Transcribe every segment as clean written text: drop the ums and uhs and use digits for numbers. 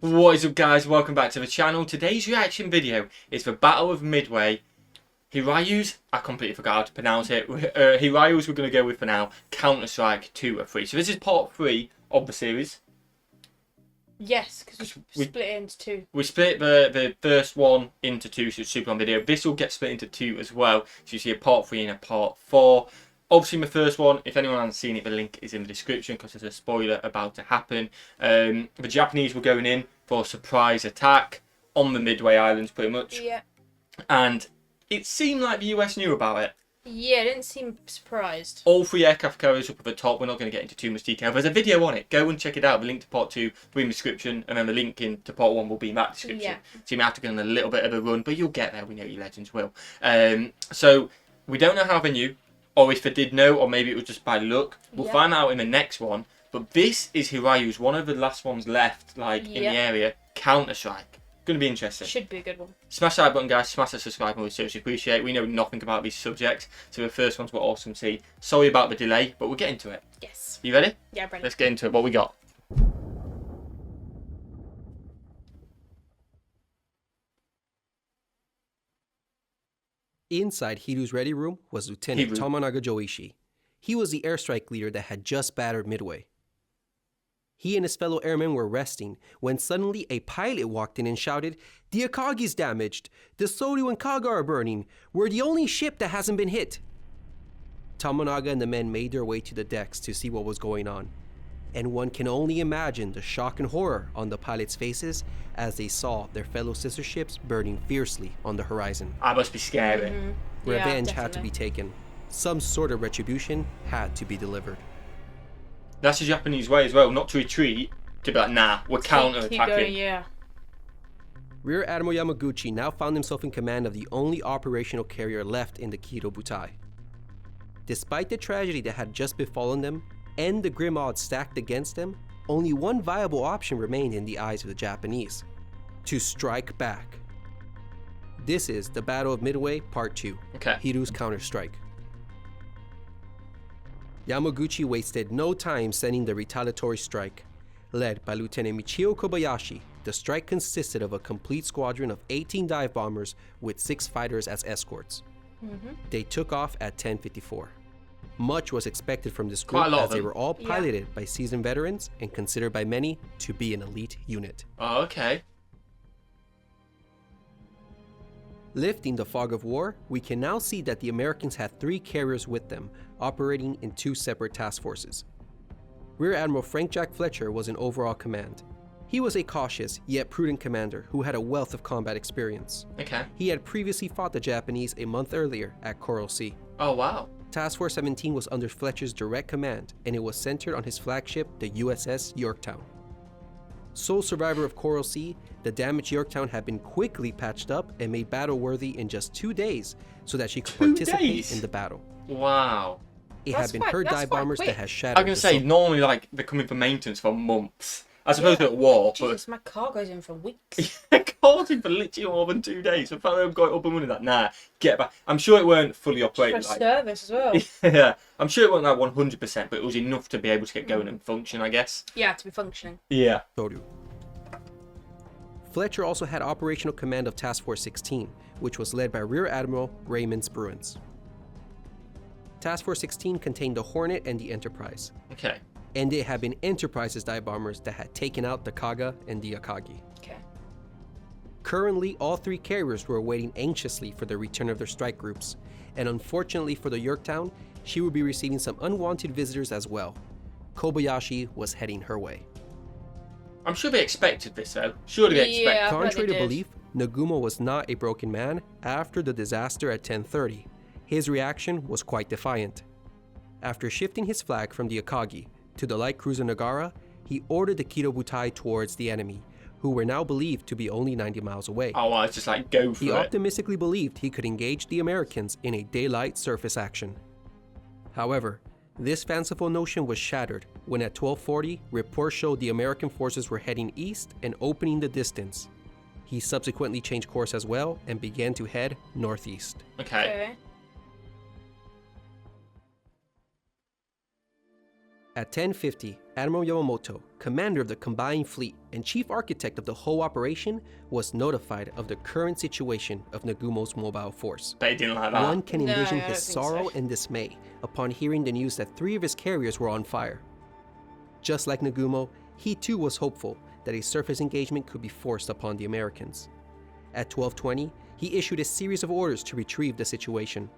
What is up, guys? Welcome back to the channel. Today's reaction video is the Battle of Midway. Hiryu's, I completely forgot how to pronounce it. Hiryu's we're going to go with for now. Counterstrike 2 or 3. So this is part 3 of the series. Yes, because we split it into 2. We split the first one into 2, so it's super long video. This will get split into 2 as well. So you see a part 3 and a part 4. Obviously, my first one, if anyone hasn't seen it, the link is in the description because there's a spoiler about to happen. The Japanese were going in for a surprise attack on the Midway Islands, pretty much. Yeah. And it seemed like the US knew about it. Yeah, didn't seem surprised. All 3 aircraft carriers up at the top. We're not going to get into too much detail. There's a video on it. Go and check it out. The link to part 2 will be in the description, and then the link to part 1 will be in that description. Yeah. So you may have to go on a little bit of a run, but you'll get there. We know you legends will. So we don't know how they knew, or if they did know, or maybe it was just by luck. We'll find out in the next one. But this is Hiryu's, one of the last ones left, in the area. Counterstrike. Going to be interesting. Should be a good one. Smash that button, guys. Smash the subscribe button. We seriously appreciate it. We know nothing about these subjects, so the first ones were awesome to see. Sorry about the delay, but we'll get into it. Yes. You ready? Yeah, I'm ready. Let's get into it. What we got? Inside Hiryu's ready room was Lieutenant Tomonaga Joichi. He was the airstrike leader that had just battered Midway. He and his fellow airmen were resting when suddenly a pilot walked in and shouted, "The Akagi's damaged! The Soryu and Kaga are burning! We're the only ship that hasn't been hit!" Tomonaga and the men made their way to the decks to see what was going on. And one can only imagine the shock and horror on the pilots' faces as they saw their fellow sister ships burning fiercely on the horizon. I must be scary. Revenge had to be taken. Some sort of retribution had to be delivered. That's the Japanese way as well, not to retreat, to be like, nah, we're counter-attacking. Yeah. Rear Admiral Yamaguchi now found himself in command of the only operational carrier left in the Kido Butai. Despite the tragedy that had just befallen them, and the grim odds stacked against them, only one viable option remained in the eyes of the Japanese: to strike back. This is the Battle of Midway Part 2, Hiryu's Counterstrike. Yamaguchi wasted no time sending the retaliatory strike. Led by Lieutenant Michio Kobayashi, the strike consisted of a complete squadron of 18 dive bombers with 6 fighters as escorts. They took off at 10:54. Much was expected from this group as they were all piloted by seasoned veterans and considered by many to be an elite unit. Oh, okay. Lifting the fog of war, we can now see that the Americans had 3 carriers with them, operating in 2 separate task forces. Rear Admiral Frank Jack Fletcher was in overall command. He was a cautious yet prudent commander who had a wealth of combat experience. He had previously fought the Japanese a month earlier at Coral Sea. Oh, wow. Task Force 17 was under Fletcher's direct command, and it was centered on his flagship, the USS Yorktown. Sole survivor of Coral Sea, the damaged Yorktown had been quickly patched up and made battle-worthy in just 2 days so that she could participate in the battle. Wow. It had been her dive bombers that had shattered. I can say, normally, they're coming for maintenance for months. I suppose at war, Jesus, my cargo's in for weeks. Car's in for literally more than 2 days. So if I got up and running that, nah, get back. I'm sure it weren't fully operated. For service as well. Yeah, I'm sure it wasn't 100%, but it was enough to be able to get going and function, I guess. Yeah, to be functioning. Yeah. Fletcher also had operational command of Task Force 16, which was led by Rear Admiral Raymond Spruance. Task Force 16 contained the Hornet and the Enterprise. And it had been Enterprise's dive bombers that had taken out the Kaga and the Akagi. Currently, all 3 carriers were waiting anxiously for the return of their strike groups, and unfortunately for the Yorktown, she would be receiving some unwanted visitors as well. Kobayashi was heading her way. I'm sure they expected this, though. Surely they expected. Contrary to belief, Nagumo was not a broken man. After the disaster at 10:30, his reaction was quite defiant. After shifting his flag from the Akagi to the light cruiser Nagara, he ordered the Kido Butai towards the enemy, who were now believed to be only 90 miles away. Oh, well, it's just go for it. He optimistically believed he could engage the Americans in a daylight surface action. However, this fanciful notion was shattered when at 12:40, reports showed the American forces were heading east and opening the distance. He subsequently changed course as well and began to head northeast. At 10:50, Admiral Yamamoto, commander of the combined fleet and chief architect of the whole operation, was notified of the current situation of Nagumo's mobile force. But he didn't like that. One can No, envision I don't his think sorrow so. and dismay upon hearing the news that 3 of his carriers were on fire. Just like Nagumo, he too was hopeful that a surface engagement could be forced upon the Americans. At 12:20, he issued a series of orders to retrieve the situation.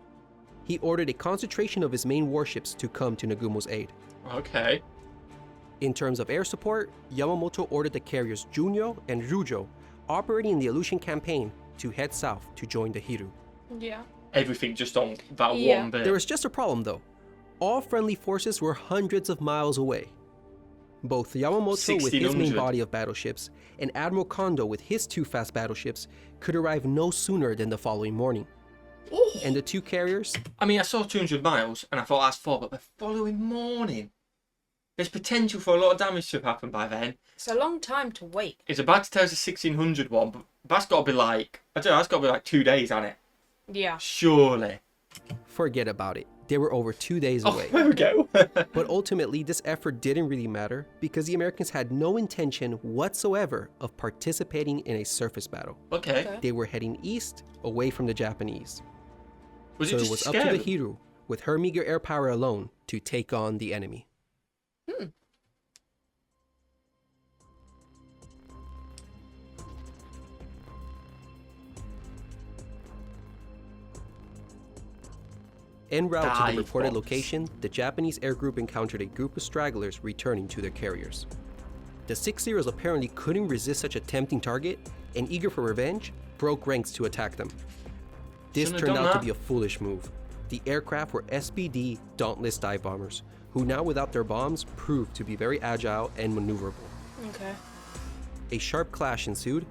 He ordered a concentration of his main warships to come to Nagumo's aid. Okay. In terms of air support, Yamamoto ordered the carriers Junyo and Ryujo, operating in the Aleutian campaign, to head south to join the Hiryu. Yeah. Everything just on that Yeah. one bit. There was just a problem though. All friendly forces were hundreds of miles away. Both Yamamoto with his main 1600. body of battleships and Admiral Kondo with his 2 fast battleships could arrive no sooner than the following morning. Oh. And the 2 carriers, I mean, I saw 200 miles and I thought that's 4, but the following morning, there's potential for a lot of damage to have happened by then. It's a long time to wait. It's about to tell us a 1600 one, but that's got to be like, I don't know, that's got to be like 2 days on it. Yeah. Surely. forget about it. They were over 2 days away. There we go. But ultimately, this effort didn't really matter because the Americans had no intention whatsoever of participating in a surface battle. Okay. They were heading east, away from the Japanese. Was So it it just was to up scare to the them? Hiryu, with her meager air power alone, to take on the enemy. En route to Dive the reported bombs. location, the Japanese air group encountered a group of stragglers returning to their carriers. The 6-0s apparently couldn't resist such a tempting target, and eager for revenge, broke ranks to attack them. This Shouldn't have turned done out to that. be a foolish move. The aircraft were SBD Dauntless dive bombers, who now without their bombs proved to be very agile and maneuverable. Okay. A sharp clash ensued,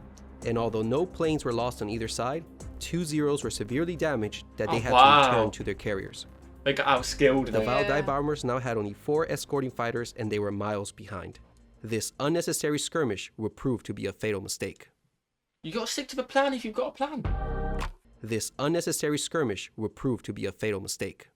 and although no planes were lost on either side, 2 Zeros were severely damaged that they Oh, had wow. to return to their carriers. They got outskilled. The Then. Val Yeah. dive bombers now had only 4 escorting fighters and they were miles behind. This unnecessary skirmish would prove to be a fatal mistake. You got to stick to the plan if you've got a plan. This unnecessary skirmish would prove to be a fatal mistake.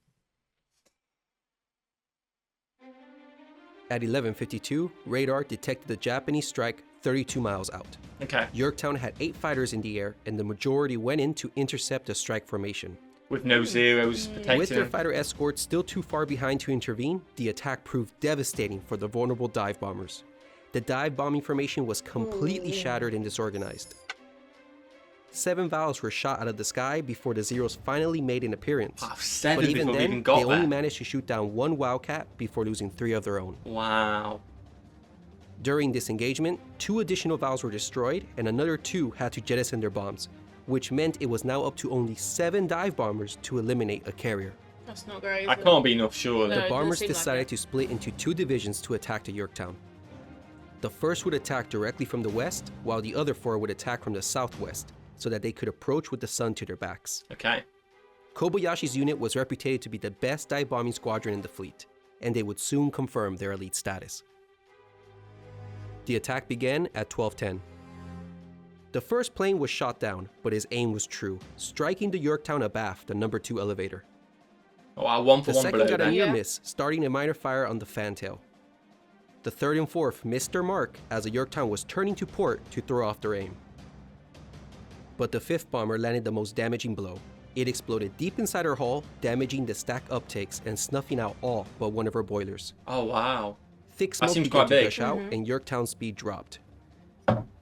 At 11:52, radar detected the Japanese strike 32 miles out. Okay. Yorktown had 8 fighters in the air, and the majority went in to intercept the strike formation. With no zeros protecting With their them. fighter escorts still too far behind to intervene, the attack proved devastating for the vulnerable dive bombers. The dive bombing formation was completely shattered and disorganized. 7 valves were shot out of the sky before the Zeros finally made an appearance. Wow, 7 But even before we then, even got they only there. managed to shoot down 1 Wildcat before losing 3 of their own. Wow. During this engagement, 2 additional valves were destroyed and another 2 had to jettison their bombs, which meant it was now up to only 7 dive bombers to eliminate a carrier. That's not great. I can't be enough, surely. No. The it doesn't bombers seem like decided it. to split into 2 divisions to attack the Yorktown. The first would attack directly from the west, while the other 4 would attack from the southwest, so that they could approach with the sun to their backs. Okay. Kobayashi's unit was reputed to be the best dive bombing squadron in the fleet, and they would soon confirm their elite status. The attack began at 12:10. The first plane was shot down, but his aim was true, striking the Yorktown abaft the number 2 elevator. Oh, wow, 1 for The 1 second below got a there. near Yeah. miss, starting a minor fire on the fantail. The third and fourth missed their mark as the Yorktown was turning to port to throw off their aim. But the fifth bomber landed the most damaging blow. It exploded deep inside her hull, damaging the stack uptakes and snuffing out all but one of her boilers. Oh, wow. Thick smoke seems began quite to big. gush out and Yorktown's speed dropped.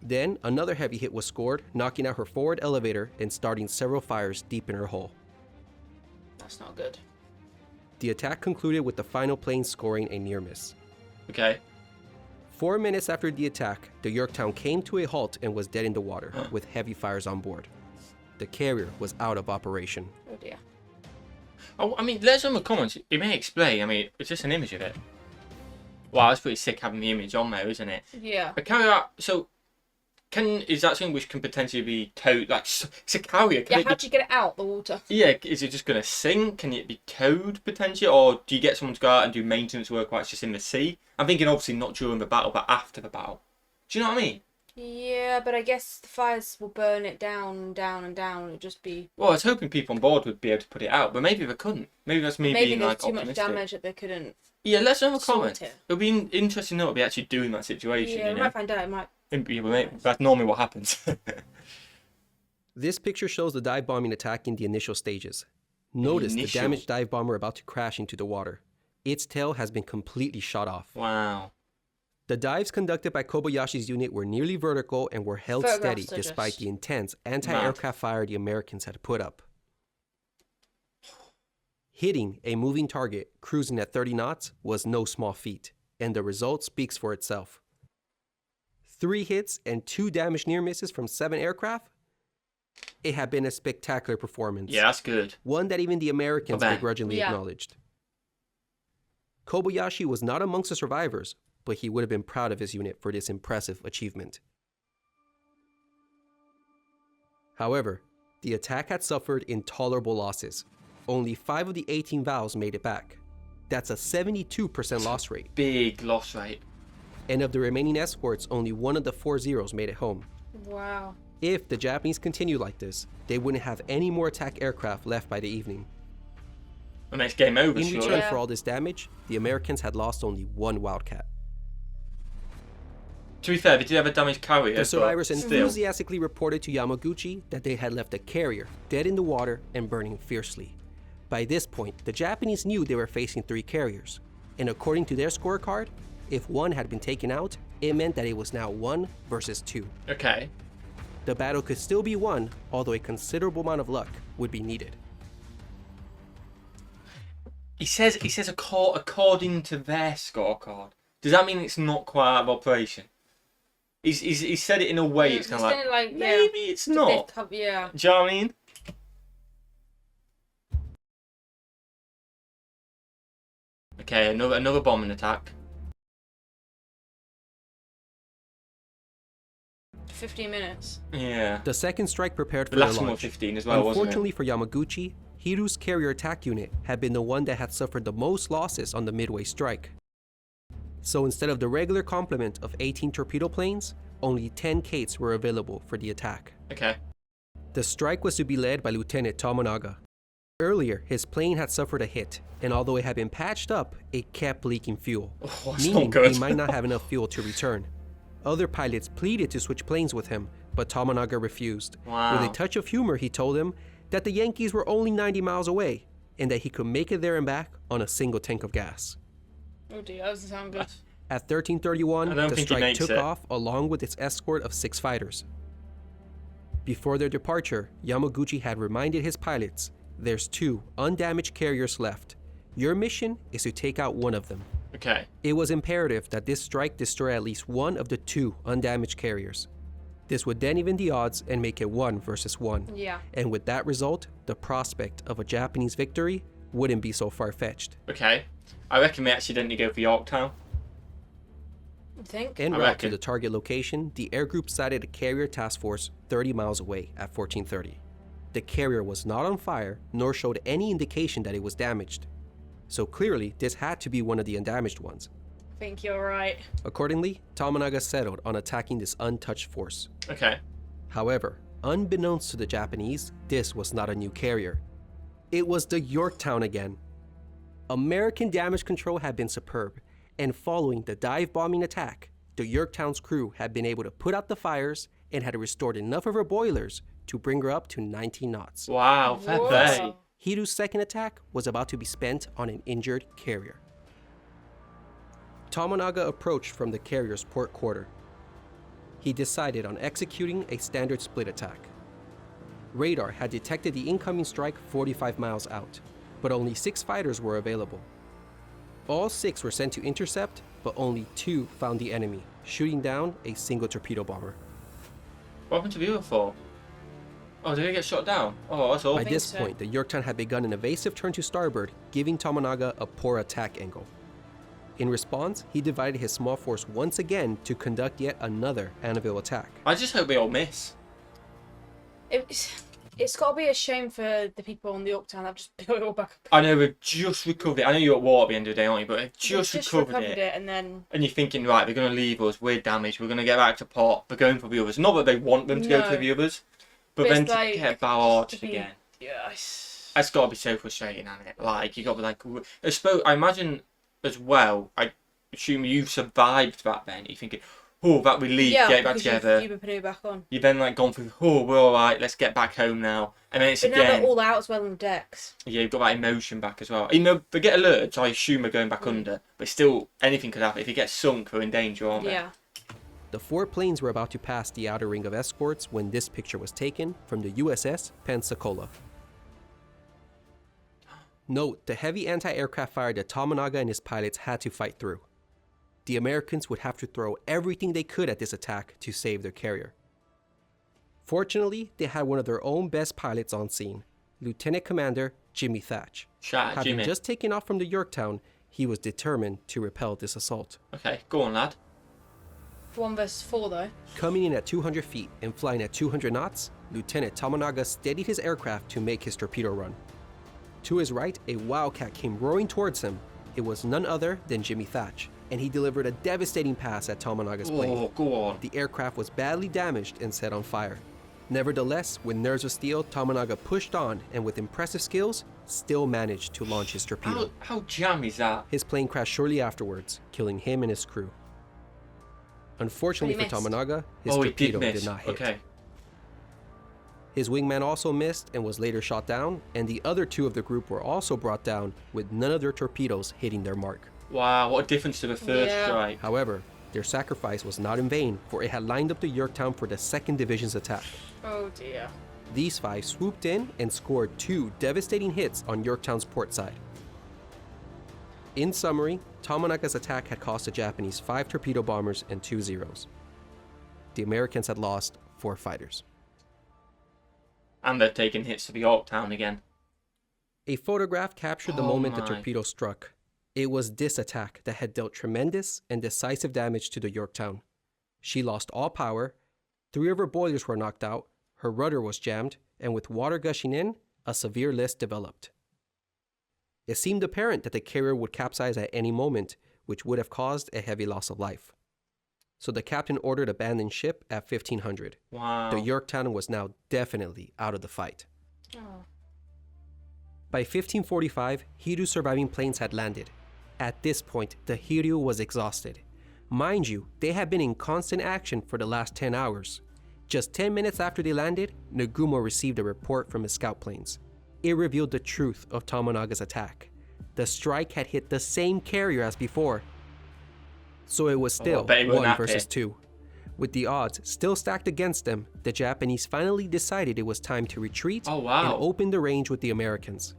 Then another heavy hit was scored, knocking out her forward elevator and starting several fires deep in her hull. That's not good. The attack concluded with the final plane scoring a near miss. Okay. 4 minutes after the attack, the Yorktown came to a halt and was dead in the water, with heavy fires on board. The carrier was out of operation. Oh dear. Oh, I mean, let us know in the comments. It may explain. I mean, it's just an image of it. Wow, that's pretty sick having the image on there, isn't it? Yeah. A carrier, so is that something which can potentially be towed? Like, it's a carrier. Can Yeah. it be, How'd you get it out the water? yeah, is it just going to sink? Can it be towed potentially? Or do you get someone to go out and do maintenance work while it's just in the sea? I'm thinking obviously not during the battle, but after the battle. Do you know what I mean? Yeah, but I guess the fires will burn it down, down, and down. It'll just be. Well, I was hoping people on board would be able to put it out, but maybe they couldn't. Maybe that's me Maybe being there's like too much optimistic. damage that they couldn't Yeah, let's know in the sort comments. it. It'll be interesting to know what we actually do in that situation. Yeah, you we know? might find out. It might. That's normally what happens. This picture shows the dive bombing attack in the initial stages. Notice the damaged dive bomber about to crash into the water. Its tail has been completely shot off. Wow. The dives conducted by Kobayashi's unit were nearly vertical and were held steady despite the intense anti-aircraft fire the Americans had put up. Hitting a moving target cruising at 30 knots was no small feat, and the result speaks for itself. 3 hits and 2 damaged near misses from 7 aircraft? It had been a spectacular performance. Yeah, that's good. One that even the Americans begrudgingly acknowledged. Kobayashi was not amongst the survivors, but he would have been proud of his unit for this impressive achievement. However, the attack had suffered intolerable losses. Only 5 of the 18 valves made it back. That's a 72% loss rate. Big loss rate. And of the remaining escorts, only 1 of the 4 Zeros made it home. Wow. If the Japanese continued like this, they wouldn't have any more attack aircraft left by the evening. The next game over, In return for all this damage, the Americans had lost only 1 Wildcat. To be fair, they did have a damaged carrier. The survivors enthusiastically reported to Yamaguchi that they had left a carrier dead in the water and burning fiercely. By this point, the Japanese knew they were facing 3 carriers, and according to their scorecard, if one had been taken out, it meant that it was now 1 versus 2. Okay. The battle could still be won, although a considerable amount of luck would be needed. He says according to their scorecard. Does that mean it's not quite out of operation? He said it in a way it's kind of like maybe it's not. Yeah. Do you know what I mean? Okay, another bombing attack. 15 minutes. Yeah. The second strike prepared for The last their one launch. was 15 as well, Unfortunately wasn't it? for Yamaguchi, Hiryu's carrier attack unit had been the one that had suffered the most losses on the Midway strike. So instead of the regular complement of 18 torpedo planes, only 10 Kates were available for the attack. Okay. The strike was to be led by Lieutenant Tomonaga. Earlier, his plane had suffered a hit, and although it had been patched up, it kept leaking fuel, Oh, that's meaning not good. he might not have enough fuel to return. Other pilots pleaded to switch planes with him, but Tomonaga refused. Wow. With a touch of humor, he told them that the Yankees were only 90 miles away, and that he could make it there and back on a single tank of gas. Oh dear, that doesn't sound good. At 13:31, the think he strike makes took it. off along with its escort of 6 fighters. Before their departure, Yamaguchi had reminded his pilots, "There's 2 undamaged carriers left. Your mission is to take out one of them." Okay. It was imperative that this strike destroy at least one of the 2 undamaged carriers. This would then even the odds and make it 1 versus 1. Yeah. And with that result, the prospect of a Japanese victory wouldn't be so far-fetched. Okay. I reckon they accidentally go for Yorktown. You think? En I route to reckon. the target location, the air group sighted a carrier task force 30 miles away at 14:30. The carrier was not on fire, nor showed any indication that it was damaged. So clearly, this had to be one of the undamaged ones. I think you're right. Accordingly, Tomonaga settled on attacking this untouched force. Okay. However, unbeknownst to the Japanese, this was not a new carrier. It was the Yorktown again. American damage control had been superb, and following the dive bombing attack, the Yorktown's crew had been able to put out the fires and had restored enough of her boilers to bring her up to 19 knots. Wow, fair Whoa. play. Hiryu's second attack was about to be spent on an injured carrier. Tomonaga approached from the carrier's port quarter. He decided on executing a standard split attack. Radar had detected the incoming strike 45 miles out, but only 6 fighters were available. All 6 were sent to intercept, but only 2 found the enemy, shooting down a single torpedo bomber. What happened to the other 4? Oh, did they get shot down? Oh, that's awful. By this so. point, the Yorktown had begun an evasive turn to starboard, giving Tomonaga a poor attack angle. In response, he divided his small force once again to conduct yet another anvil attack. I just hope they all miss. It's got to be a shame for the people on the Yorktown that have just built it all back up. I know we've just recovered it. I know you're at war at the end of the day, aren't you? But they've They've just recovered it. and then... And you're thinking, right, they're going to leave us. We're damaged. We're going to get back to port. They're going for the others. Not that they want them to go No. for the others. But But then it's to like, get barraged to be- again. Yes. It's got to be so frustrating, hasn't it? Like, you got to be like... I imagine as well, I assume you've survived back then. You're thinking, oh, that relief, get it back together. You've been putting it back on. You've then like gone through, oh, we're all right, let's get back home now. And then it's But again. now they're all out as well on decks. Yeah, you've got that emotion back as well. You know, they get alerts, I assume they're going back under, but still, anything could happen. If you get sunk, they're in danger, aren't they? Yeah. The 4 planes were about to pass the outer ring of escorts when this picture was taken from the USS Pensacola. Note the heavy anti-aircraft fire that Tomonaga and his pilots had to fight through. The Americans would have to throw everything they could at this attack to save their carrier. Fortunately, they had one of their own best pilots on scene, Lieutenant Commander Jimmy Thatch. Shout out, Having Jimmy. just taken off from the Yorktown, he was determined to repel this assault. Okay, go on, lad. 1 versus 4 though. Coming in at 200 feet and flying at 200 knots, Lieutenant Tomonaga steadied his aircraft to make his torpedo run. To his right, a Wildcat came roaring towards him. It was none other than Jimmy Thatch, and he delivered a devastating pass at Tomonaga's plane. Oh, go on. The aircraft was badly damaged and set on fire. Nevertheless, with nerves of steel, Tomonaga pushed on and with impressive skills, still managed to launch his torpedo. How jam is that? His plane crashed shortly afterwards, killing him and his crew. Unfortunately for But he missed. Tomonaga, his He torpedo did did not hit. Okay. His wingman also missed and was later shot down, and the other 2 of the group were also brought down with none of their torpedoes hitting their mark. Wow, what a difference to the first Yeah. strike. However, their sacrifice was not in vain, for it had lined up the Yorktown for the 2nd Division's attack. Oh dear. These 5 swooped in and scored 2 devastating hits on Yorktown's port side. In summary, Tomonaga's attack had cost the Japanese 5 torpedo bombers and 2 Zeros. The Americans had lost 4 fighters. And they're taking hits to the Yorktown again. A photograph captured the Oh moment the my. torpedo struck. It was this attack that had dealt tremendous and decisive damage to the Yorktown. She lost all power, 3 of her boilers were knocked out, her rudder was jammed, and with water gushing in, a severe list developed. It seemed apparent that the carrier would capsize at any moment, which would have caused a heavy loss of life. So the captain ordered abandoned ship at 1500. Wow. The Yorktown was now definitely out of the fight. Oh. By 1545, Hiryu's surviving planes had landed. At this point, the Hiryu was exhausted. Mind you, they had been in constant action for the last 10 hours. Just 10 minutes after they landed, Nagumo received a report from his scout planes. It revealed the truth of Tomonaga's attack. The strike had hit the same carrier as before. So it was still bet he wasn't 1 happy. versus 2. With the odds still stacked against them, the Japanese finally decided it was time to retreat Oh, wow. and open the range with the Americans.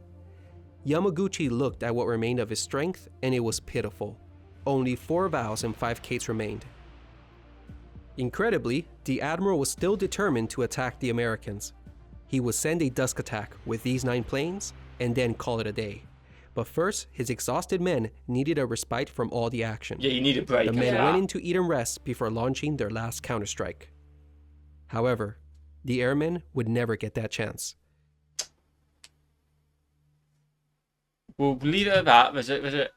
Yamaguchi looked at what remained of his strength, and it was pitiful. Only 4 vows and 5 cates remained. Incredibly, the admiral was still determined to attack the Americans. He would send a dusk attack with these 9 planes, and then call it a day. But first, his exhausted men needed a respite from all the action. Yeah, you need a break. The men after went that. in to eat and rest before launching their last counterstrike. However, the airmen would never get that chance. We'll leave it at that.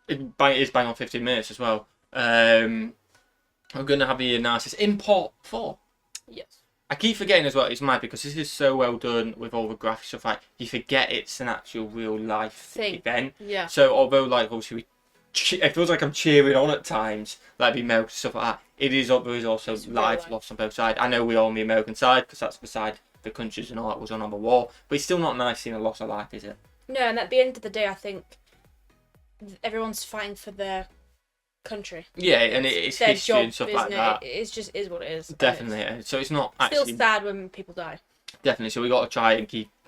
It is bang on 15 minutes as well. I'm going to have the analysis in part 4. Yes. I keep forgetting as well, it's mad because this is so well done with all the graphics stuff. Like, you forget it's an actual real life Thing. event. Yeah. So, although, like, obviously, it feels like I'm cheering on at times, like the American stuff like that, there is also It's real life life. lost on both sides. I know we're on the American side because that's the side the countries and all that was on the war, but it's still not nice seeing a loss of life, is it? No, and at the end of the day, I think everyone's fighting for their country. Yeah, and it's their history job, and stuff isn't like it? that. It's just is what it is. and Definitely. So it's not It's still actually sad when people die. definitely. So we got to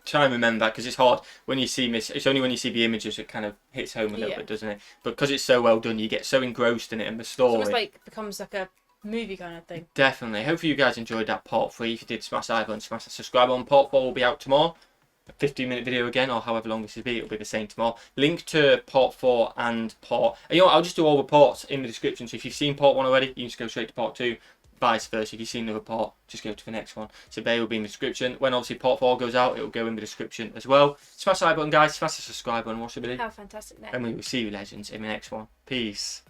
try and remember that because it's hard when you see this. It's only when you see the images it kind of hits home a little Yeah. bit, doesn't it? But because it's so well done, you get so engrossed in it and the It's story. almost like becomes like a movie kind of thing. Definitely. Hopefully you guys enjoyed that part 3. If you did, smash that like button, smash that subscribe button. Part 4 will be out tomorrow. A 15-minute video again, or however long this will be. It'll be the same tomorrow. Link to part 4 and part. And you know what, I'll just do all the parts in the description. So if you've seen part 1 already, you can just go straight to part 2. Vice versa. If you've seen another part, just go to the next one. So they will be in the description. When obviously part 4 goes out, it will go in the description as well. Smash the like button, guys. Smash the subscribe button. Watch the video. Have a fantastic day. And we will see you, legends, in the next one. Peace.